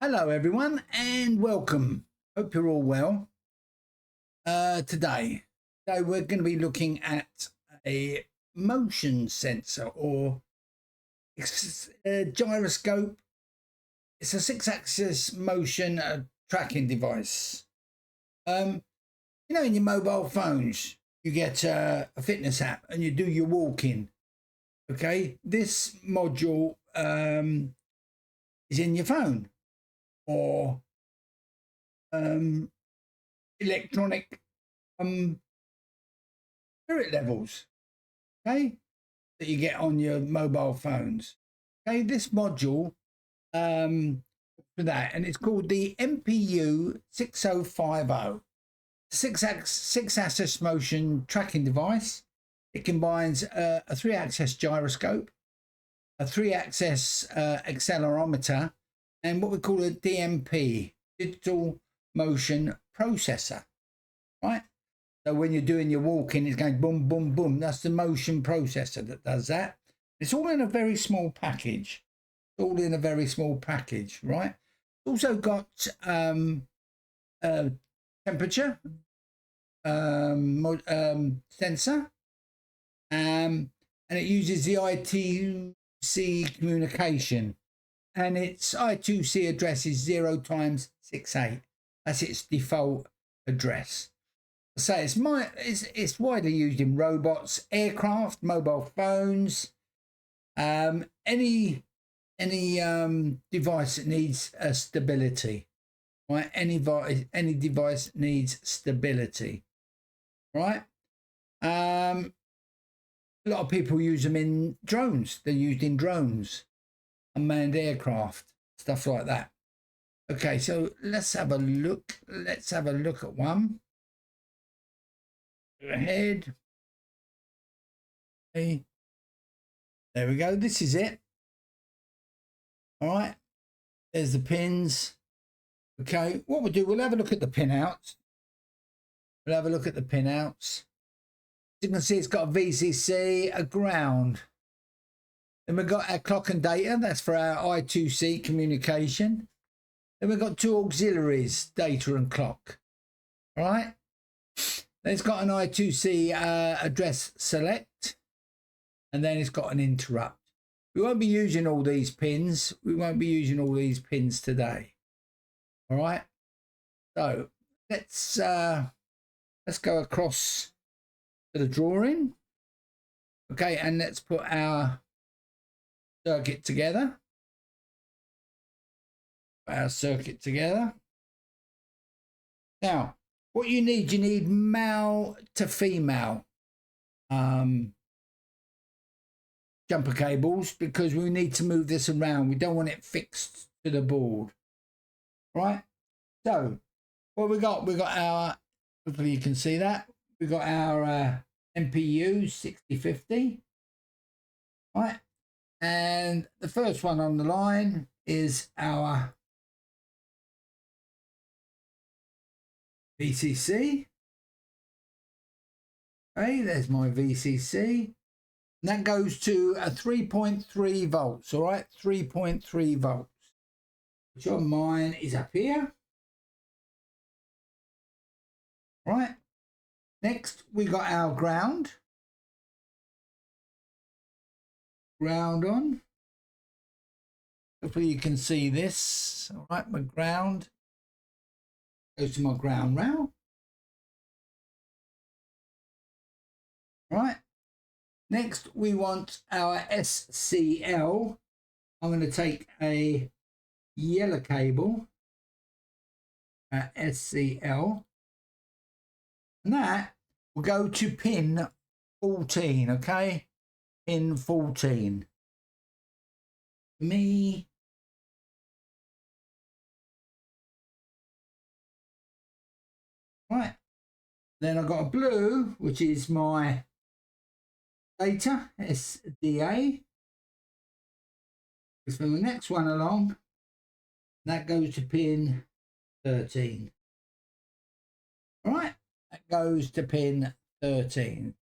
Hello everyone and welcome. Hope you're all well. Today we're going to be looking at a motion sensor or gyroscope. It's a 6-axis motion tracking device. You know, in your mobile phones you get a fitness app and you do your walking. Okay, this module is in your phone or electronic spirit levels, okay, that you get on your mobile phones. Okay, this module for that, and it's called the MPU6050 six-axis motion tracking device. It combines a 3-axis gyroscope, a 3-axis accelerometer, and what we call a DMP, digital motion processor, right? So when you're doing your walking, it's going boom, boom, boom. That's the motion processor that does that. It's all in a very small package. All in a very small package, right? It's also got temperature sensor, and it uses the I2C communication. And its I2C address is 0x68. That's its default address. So it's widely used in robots, aircraft, mobile phones, any device that needs stability, right? Any device needs stability, right? A lot of people use them in drones. They're used in drones, unmanned aircraft, stuff like that. Okay, so let's have a look. Let's have a look at one. Go ahead. Okay. There we go. This is it. All right. There's the pins. Okay. What we'll do, we'll have a look at the pinouts. We'll have a look at the pinouts. As you can see, it's got a VCC, a ground. Then we've got our clock and data. That's for our I2C communication. Then we've got 2 auxiliaries, data and clock. All right. Then it's got an I2C address select. And then it's got an interrupt. We won't be using all these pins. We won't be using all these pins today. All right. So let's go across to the drawing. Okay, and let's put our circuit together. Our circuit together. Now, what you need male to female jumper cables, because we need to move this around. We don't want it fixed to the board, right? So what we got our, hopefully you can see that, we got our MPU6050, right? And the first one on the line is our VCC. Okay, there's my VCC. And that goes to a 3.3 volts, all right? 3.3 volts. Which on mine is up here. All right. Next, we got our ground. Ground on. Hopefully you can see this. All right, my ground goes to my ground rail. All right. Next, we want our SCL. I'm going to take a yellow cable, SCL, and that will go to pin 14, okay? Pin 14. Me. Right. Then I've got a blue, which is my data, SDA. So the next one along, that goes to pin 13. All right, that goes to pin 13.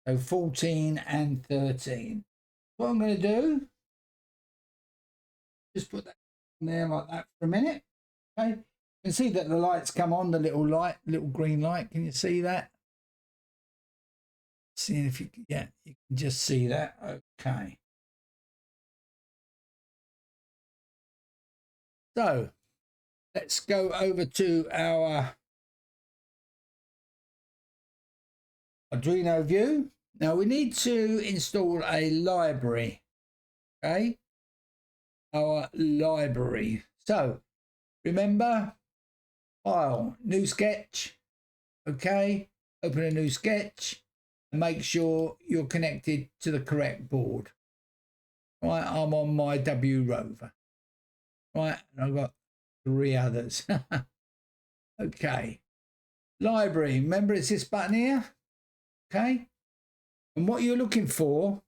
So 14 and 13. What I'm going to do, just put that there like that for a minute. Okay, you can see that the lights come on, the little light, little green light. Can you see that? Seeing if you, yeah, you can just see that. Okay. So let's go over to our Arduino view. Now we need to install a library. Okay, our library. So remember, file, new sketch. Okay, open a new sketch and make sure you're connected to the correct board. Right, I'm on my W Rover. Right, and I've got 3 others. Okay, library. Remember, it's this button here. Okay, and what you're looking for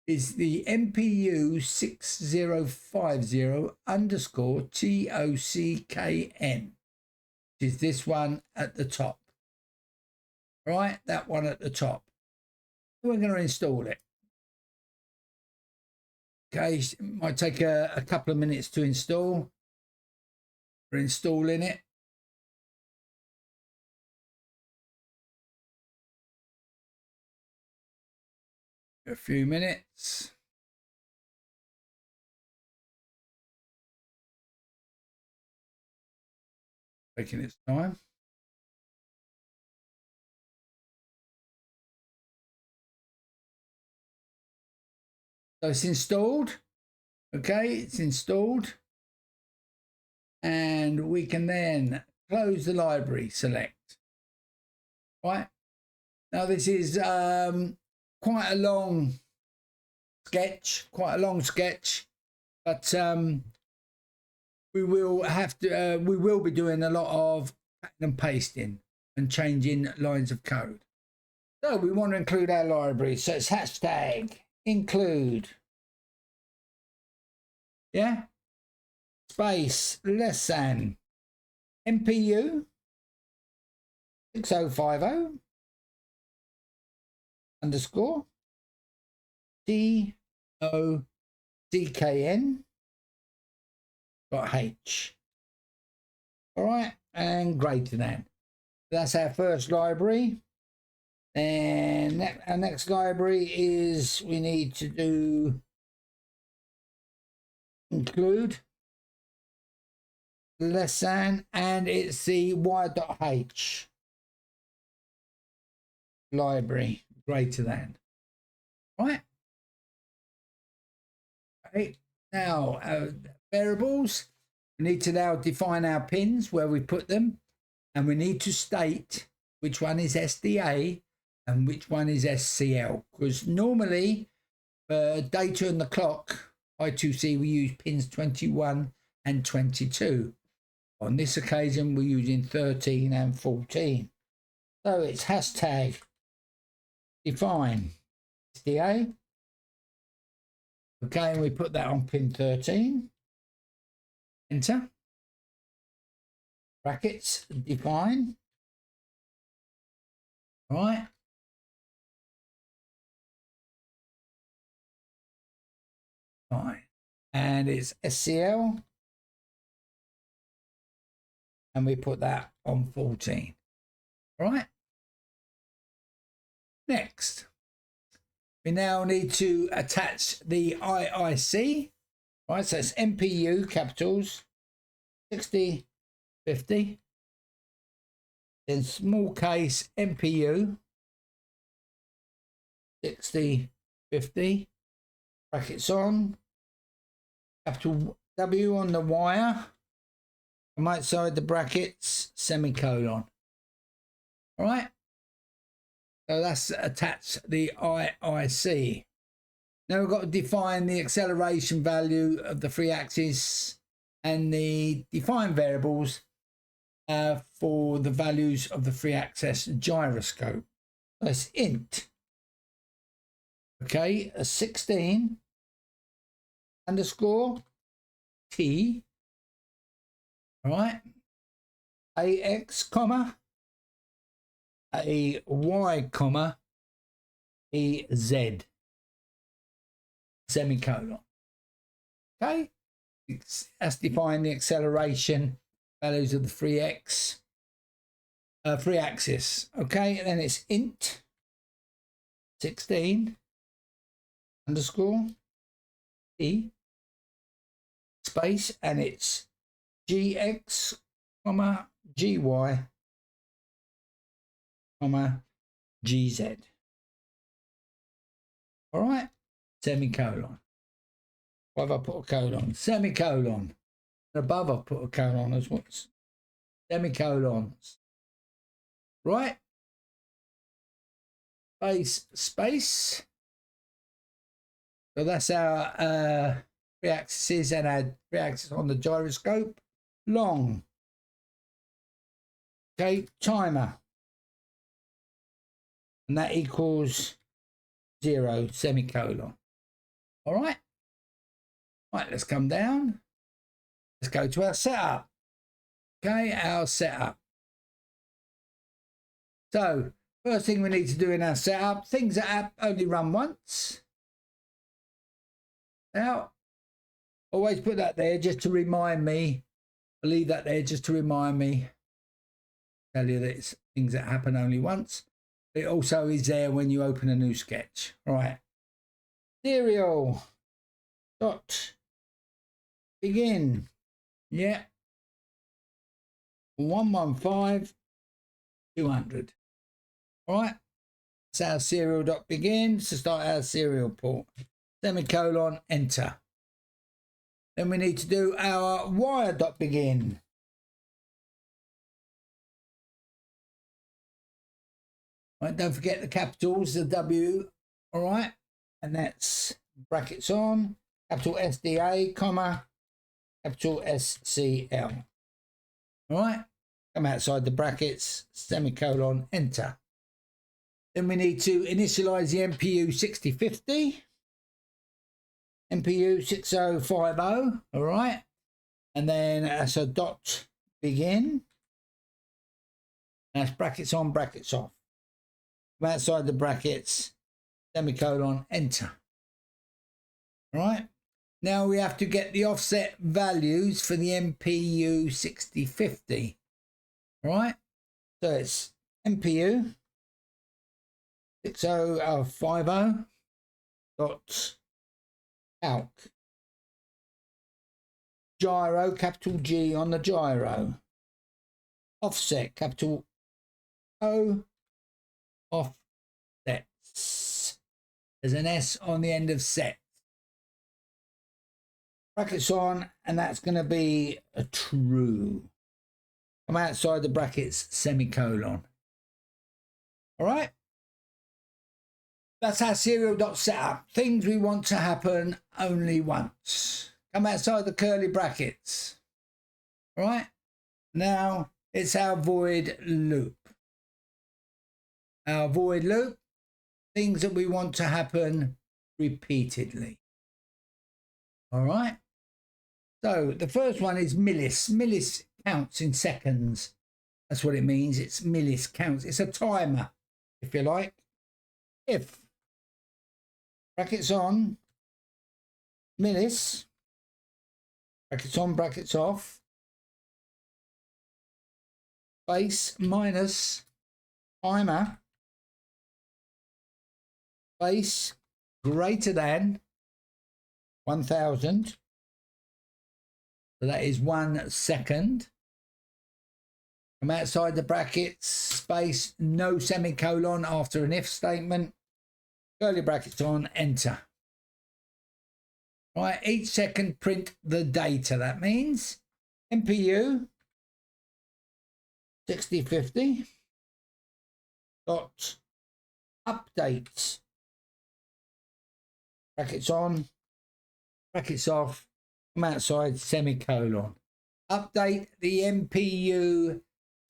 is the MPU6050 underscore TOCKN, which is this one at the top. Right, that one at the top. We're going to install it. Okay, it might take a couple of minutes to install. We're installing it. A few minutes. Taking its time. So it's installed. Okay, it's installed. And we can then close the library, select. Right. Now this is quite a long sketch, but we will be doing a lot of cutting and pasting and changing lines of code. So we want to include our library. So it's hashtag include. Yeah. Space less than MPU 6050 underscore TOCKN .h. All right, and greater than. That's our first library. And our next library is we need to do include less than, and it's the y.h library greater than. Right. Okay. Now variables. We need to now define our pins where we put them, and we need to state which one is SDA and which one is SCL, because normally for data and the clock I2C we use pins 21 and 22. On this occasion we're using 13 and 14. So it's hashtag define SDA. Okay, and we put that on pin 13. Enter. Brackets, define. All right. Fine. And it's SCL. And we put that on 14. All right. Next, we now need to attach the IIC. Right, so it's MPU capitals 6050, then small case MPU 6050, brackets on, capital W on the wire, and right side the brackets, semicolon. All right, so that's attached the IIC. Now we've got to define the acceleration value of the 3 axis and the define variables for the values of the 3 axis gyroscope. That's int. Okay, a 16 underscore T. All right, AX comma a Y comma EZ. Semicolon. Okay, That's define the acceleration values of the free axis. Okay, and then it's int 16 underscore e space, and it's gx comma gy comma gz. All right, semicolon. Why have I put a colon? Semicolon. Above I've put a colon as well. Semicolons. Right. Space. So that's our three axes and our three axes on the gyroscope. Long. Okay, timer. And that equals 0, semicolon. All right. Right, let's come down. Let's go to our setup. Okay, our setup. So, first thing we need to do in our setup, things that only run once. Now, always put that there just to remind me. I'll leave that there just to remind me. Tell you that it's things that happen only once. It also is there when you open a new sketch. Right. Serial. Dot. Begin. Yeah. 115,200. All right. That's our serial dot begin to start our serial port. Semicolon, enter. Then we need to do our wire dot begin. Right, don't forget the capitals, the W. All right. And that's brackets on, capital SDA, comma, capital SCL. All right, come outside the brackets, semicolon, enter. Then we need to initialize the MPU6050, MPU6050, all right, and then that's a dot begin. That's brackets on, brackets off. Come outside the brackets, semicolon, enter. All right. Now we have to get the offset values for the MPU6050. All right. So it's MPU 6050 dot calc. Gyro, capital G on the gyro. Offset, capital O. Offsets. There's an S on the end of set. Brackets on, and that's going to be a true. Come outside the brackets, semicolon. All right. That's our serial dot setup. Things we want to happen only once. Come outside the curly brackets. All right. Now it's our void loop. Our void loop, things that we want to happen repeatedly. All right. So the first one is millis. Millis counts in seconds. That's what it means. It's millis counts. It's a timer, if you like. If brackets on, millis, brackets on, brackets off, space minus timer, space greater than 1000. So that is 1 second. Come outside the brackets, space, no semicolon after an if statement. Curly brackets on, enter. Right, each second print the data. That means MPU 6050 dot update. Brackets on, brackets off, come outside, semicolon. Update the MPU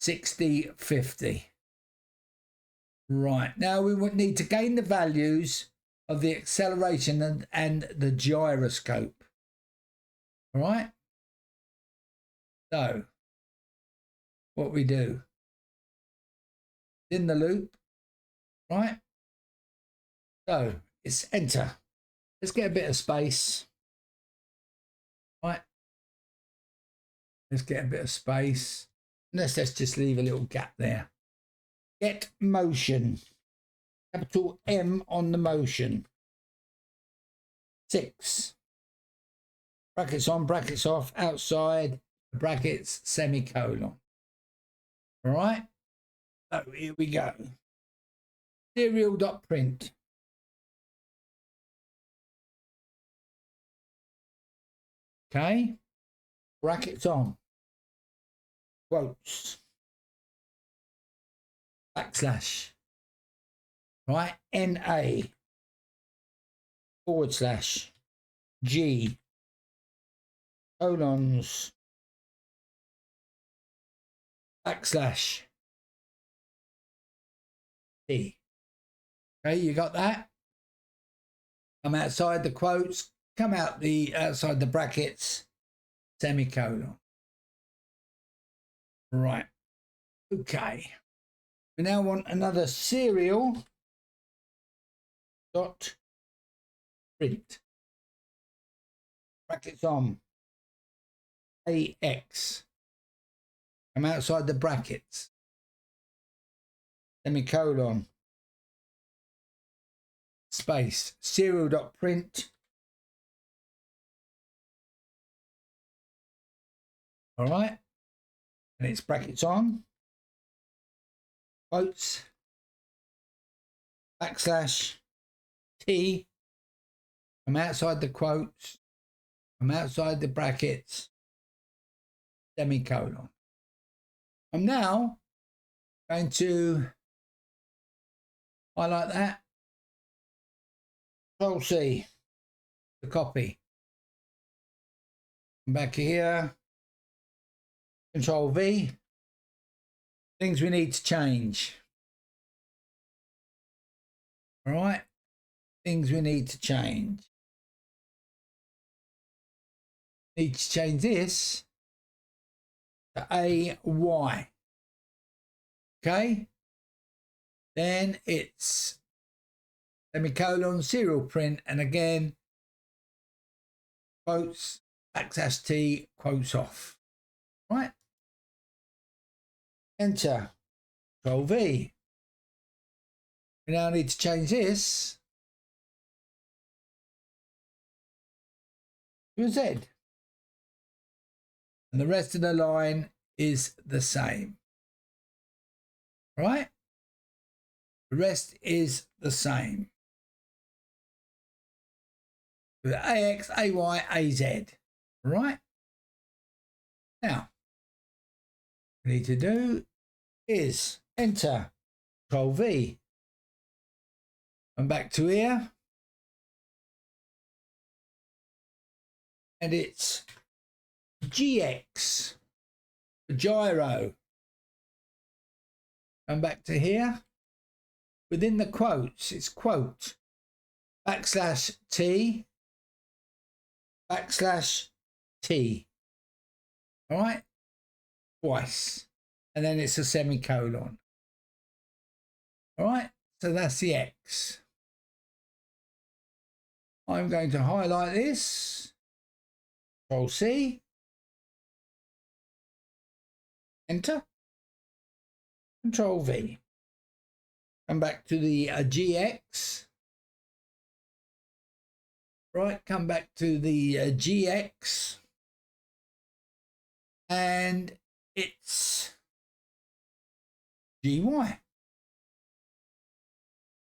6050. Right, now we would need to gain the values of the acceleration and the gyroscope. All right. So what we do in the loop, right? So it's enter. Let's get a bit of space. Right, Let's get a bit of space. Let's just leave a little gap there. Get motion. Capital M on the motion. 6. Brackets on, brackets off, outside, brackets, semicolon. All right. So here we go. Serial.print. Okay. Brackets on. Quotes. Backslash. Right. NA. / G. Colons. Backslash. T. Okay, you got that? Come outside the quotes, come out the outside the brackets, semicolon. Right. Okay. We now want another serial dot print. Brackets on. AX. Come outside the brackets. Semicolon. Space. Serial.print. All right. And it's brackets on. Quotes. Backslash. T. Come outside the quotes. Come outside the brackets. Semicolon. I'm now going to highlight that. Control C to copy. Come back here. Control V. Things we need to change. All right. Things we need to change. Need to change this to AY. Okay. Then it's semicolon, serial print, and again, quotes, backslash T, quotes off. Right. Enter. Control V. We now need to change this to a Z. And the rest of the line is the same. Right? The rest is the same. With AX, AY, AZ. Right? Now, what we need to do is enter, Control V. And back to here. And it's GX, gyro. Come back to here. Within the quotes, it's quote, backslash T, backslash T. All right? Twice. And then it's a semicolon. All right? So that's the X. I'm going to highlight this. Control C. Enter. Control V. Come back to the GX. Right, come back to the GX. And it's GY.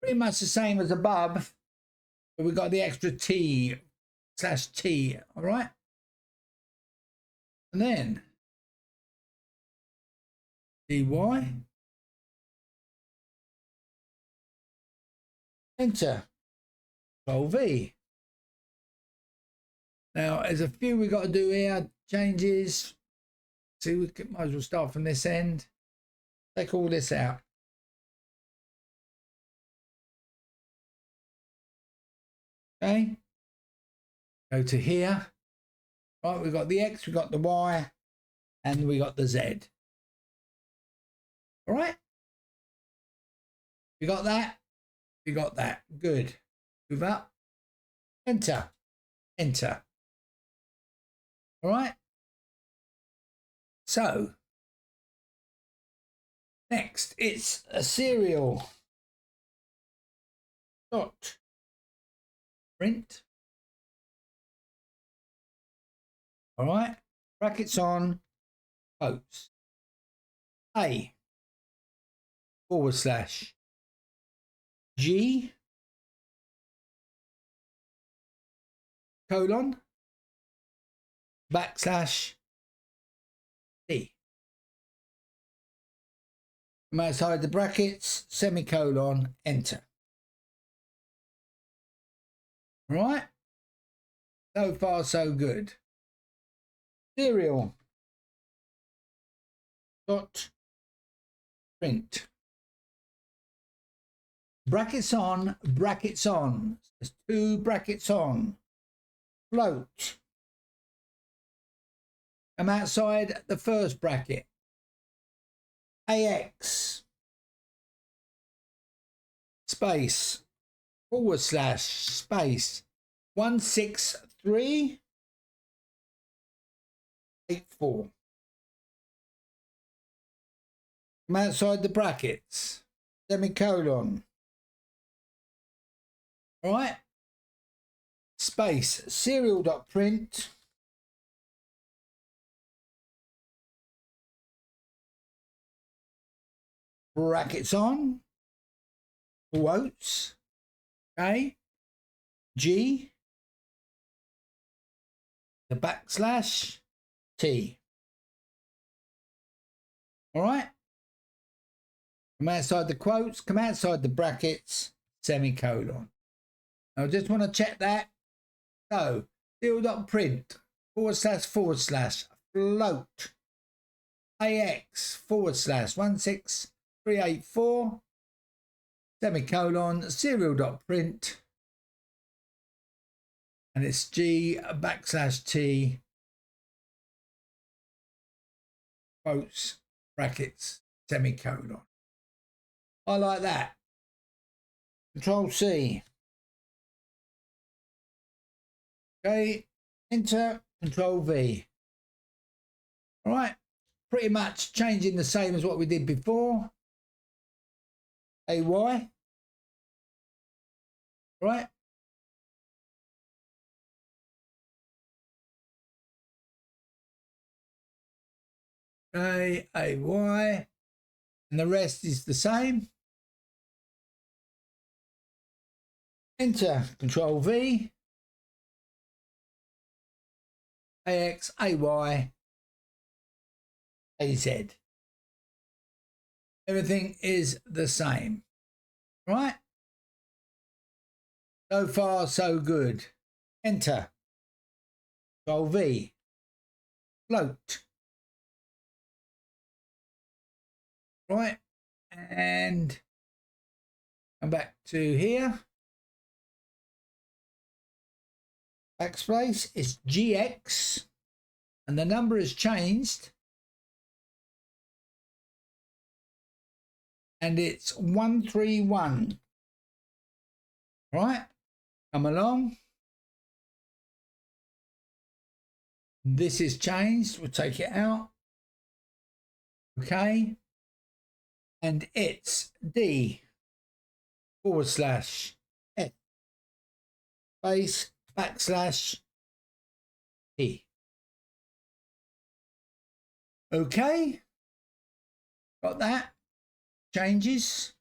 Pretty much the same as above, but we've got the extra T/T, all right? And then DY. Enter. Control V. Now, there's a few we've got to do here. Changes. See, we might as well start from this end. Take all this out. Okay. Go to here. Right, we've got the X, we've got the Y, and we got the Z. All right. You got that? You got that. Good. Move up. Enter. Enter. All right. So next, it's a serial dot print. All right, brackets on, quotes, A / G colon / T. From outside the brackets, semicolon, enter. All right, so far so good. Serial dot print. Brackets on, brackets on. There's 2 brackets on. Float. I'm outside the first bracket. AX space / space 16384. I'm outside the brackets. Semicolon. All right. Space serial.print. Brackets on. Quotes. Okay. G. The / T. All right. Come outside the quotes, come outside the brackets, semicolon. I just want to check that. So, serial.print / float AX / 16384 semicolon serial.print, and it's G / T quotes brackets semicolon. I like that. Control C. Okay, enter, Control V. All right, pretty much changing the same as what we did before. AY. All right. Okay, AY. And the rest is the same. Enter, Control V. AX, AY, AZ. Everything is the same. Right? So far, so good. Enter. Control V. Float. Right? And come back to here. Backspace is GX. And the number has changed. And it's 131. Right? Come along. This is changed. We'll take it out. Okay. And it's D / F space / E. Okay. Got that. Changes.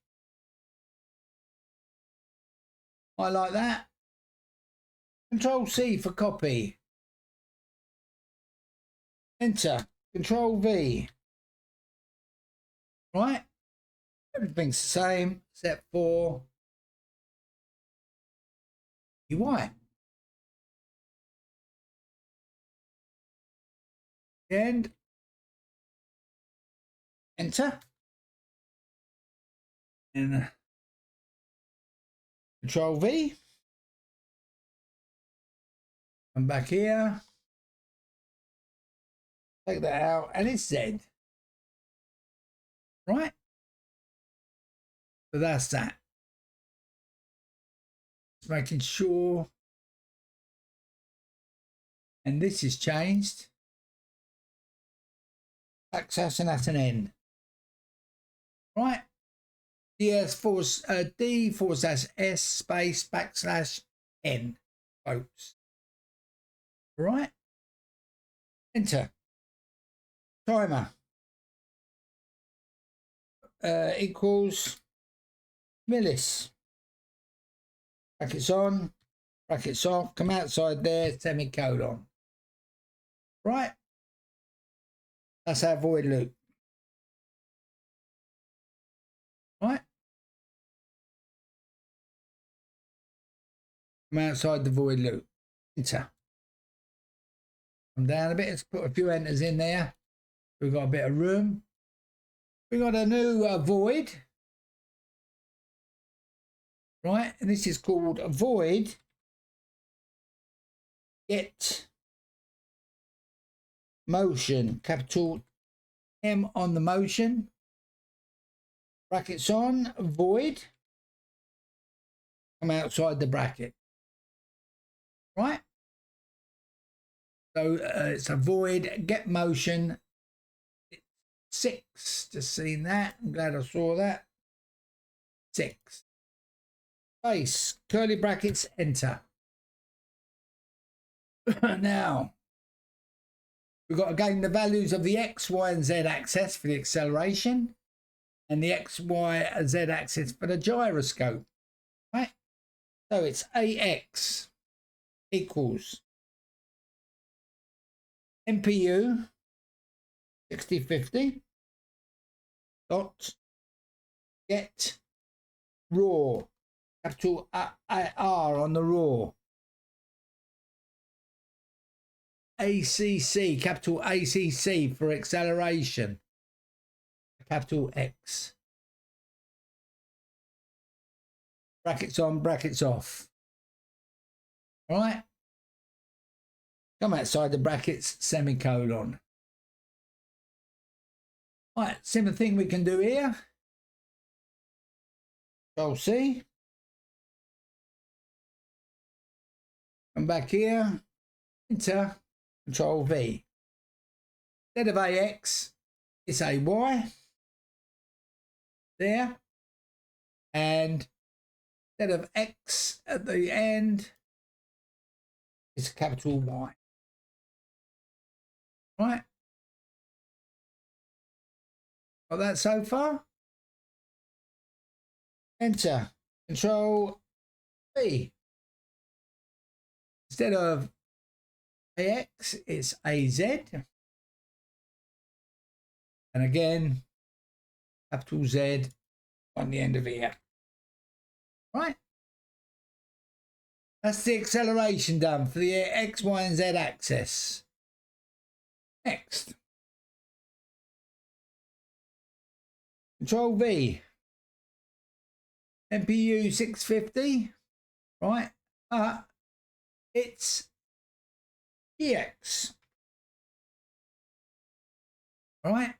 I like that. Control C for copy. Enter. Control V. Right. Everything's the same except for UI. And enter. And Control V. Come back here. Take that out, and it's Z. Right? So that's that. Just making sure. And this is changed. backslash, and that's an N. Right? D forward slash S space backslash N, folks. Right? Enter. Timer equals millis. Brackets on, brackets off, come outside there, semicolon. Right? That's our void loop. Right? Come outside the void loop. Enter. Come down a bit. Let's put a few enters in there. We've got a bit of room. We've got a new void. Right? And this is called a void get motion. Capital M on the motion. Brackets on, void. Come outside the bracket. Right? So it's a void get motion. It's 6. Just seen that. I'm glad I saw that. 6. Space, curly brackets, enter. Now, we've got again the values of the X, Y, and Z axis for the acceleration and the X, Y, and Z axis for the gyroscope. Right? So it's AX equals MPU 6050 dot get raw, capital R on the raw, ACC, capital ACC for acceleration, capital X. Brackets on, brackets off. All right? Come outside the brackets, semicolon. All right, similar thing we can do here. Control C. Come back here. Enter. Control V. Instead of AX, it's AY. There. And instead of X at the end, it's a capital Y. Right? Got that so far? Enter. Control V. Instead of AX, it's AZ. And again, capital Z on the end of here. Right? That's the acceleration done for the X, Y, and Z axis. Next. Control V. MPU6050. Right? It's EX. Right?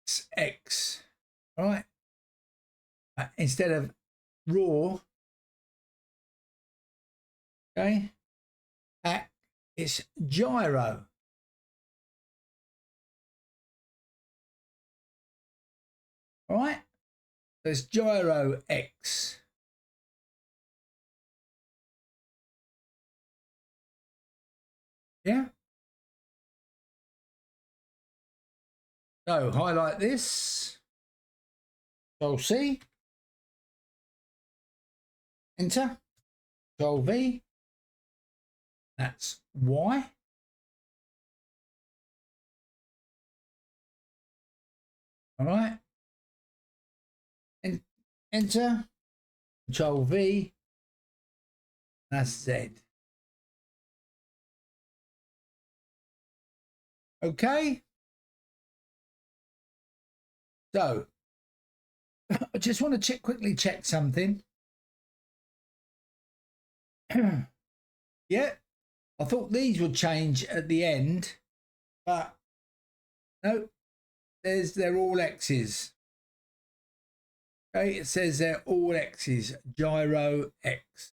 It's X. Right? Instead of raw, okay, it's gyro. All right? So it's gyro X. Yeah? So highlight this. Control C. Enter. Control V. That's Y. All right. And enter. Control V. That's Z. Okay. So I just want to quickly check something. Yeah, I thought these would change at the end, but no, they're all X's. Okay, it says they're all X's, gyro X.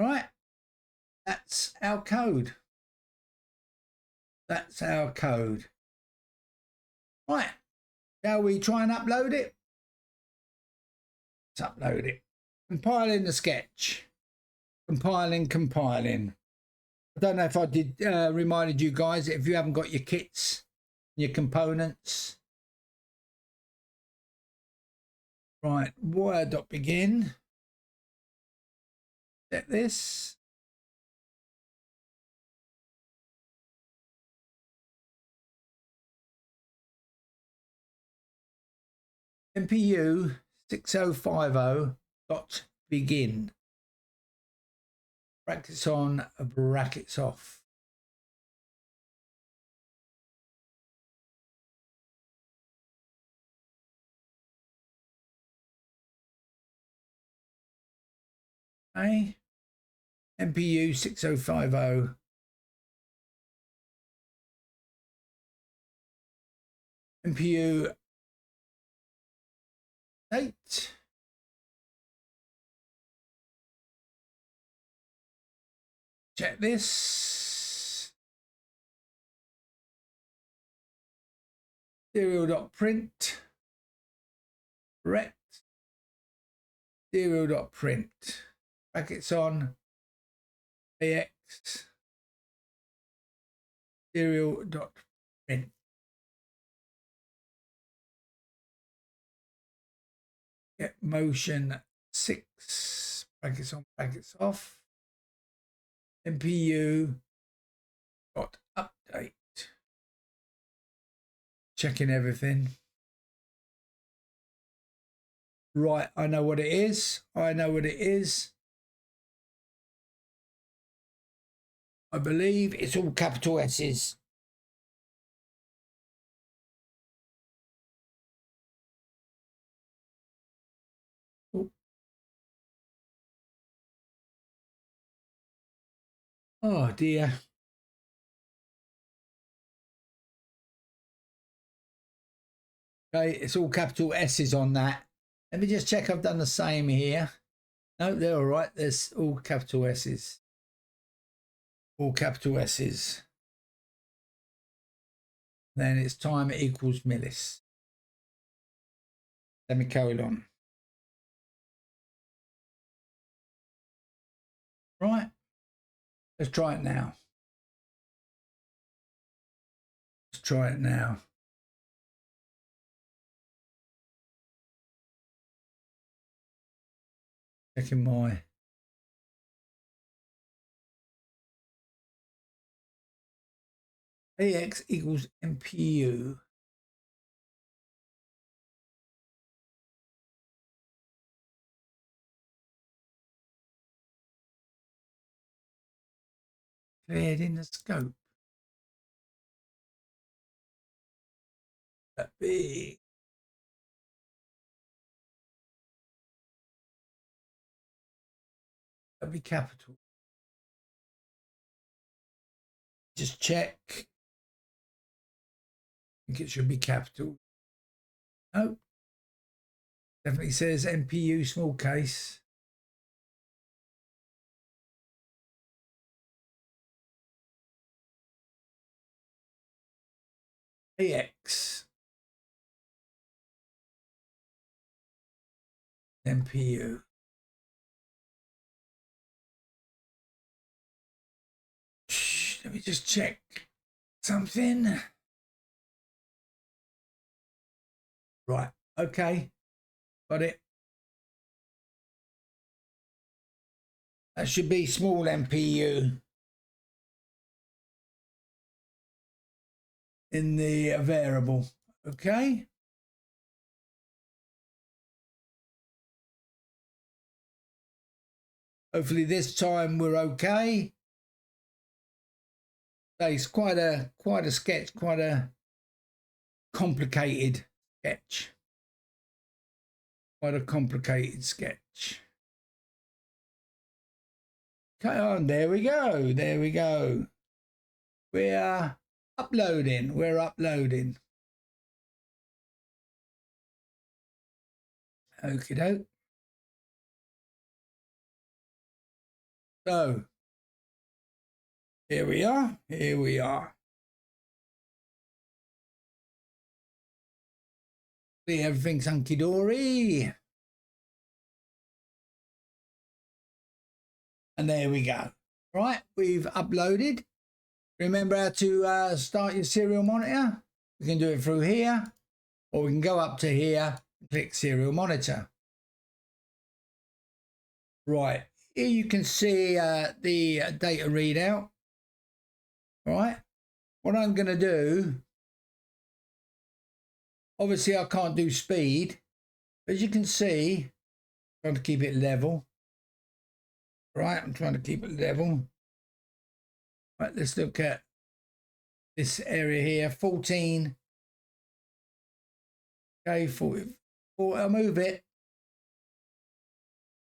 All right, that's our code. That's our code. Right, shall we try and upload it? Let's upload it. Compiling the sketch. Compiling. I don't know if I did reminded you guys, if you haven't got your kits, your components. Right, word.begin. Set this. MPU6050.begin. Brackets on, brackets off. Okay. MPU6050. MPU 8. Check this. Serial.print. Rect. Serial.print. Brackets on. AX. Serial.print. Get motion 6. Brackets on, brackets off. MPU dot update. Checking everything. Right, I know what it is. I believe it's all capital S's. Oh dear. Okay, it's all capital S's on that. Let me just check I've done the same here. No, they're all right. There's all capital S's. All capital S's. Then it's time equals millis. Semicolon. Right. Let's try it now. Let's try it now. Checking my AX equals MPU. Cleared in the scope. That big. That'd be capital. Just check. I think it should be capital. No. Definitely says MPU small case. AX. MPU. Let me just check something. Right, okay, got it. That should be small MPU in the variable, okay? Hopefully this time we're okay. So it's quite a sketch, quite a complicated sketch. Quite a complicated sketch. Okay, on, there we go. There we go. We're uploading. We're uploading. Okie doke. So Here we are. Here we are. See, everything's hunky-dory. And there we go. Right, we've uploaded. Remember how to start your serial monitor? We can do it through here, or we can go up to here and click serial monitor. Right, here you can see the data readout. Right, what I'm going to do, obviously I can't do speed. As you can see, I'm trying to keep it level. Right, I'm trying to keep it level. Right, let's look at this area here, 14. Okay, 40. I'll move it.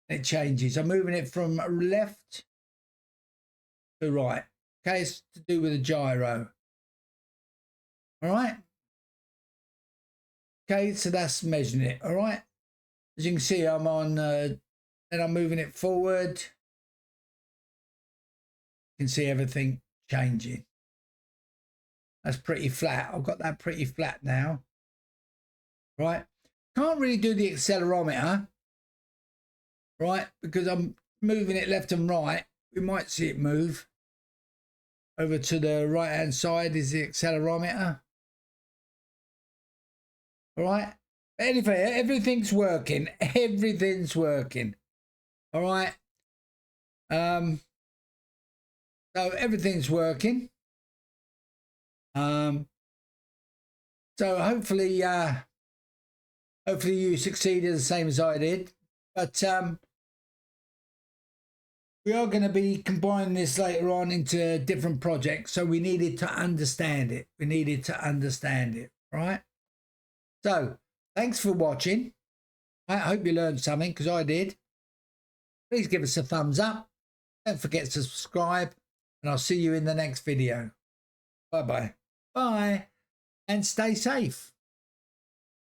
It changes. I'm moving it from left to right. Okay, it's to do with a gyro. All right. Okay, so that's measuring it. All right. As you can see, I'm on, then I'm moving it forward. You can see everything changing. That's pretty flat. I've got that pretty flat now. Right. Can't really do the accelerometer. Right, because I'm moving it left and right. We might see it move. Over to the right hand side is the accelerometer. All right. Anyway, everything's working. Everything's working. All right. So everything's working. So hopefully you succeeded the same as I did. But we are going to be combining this later on into different projects. So we needed to understand it. We needed to understand it. Right. So thanks for watching. I hope you learned something, because I did. Please give us a thumbs up. Don't forget to subscribe. And I'll see you in the next video. Bye-bye. Bye. And stay safe.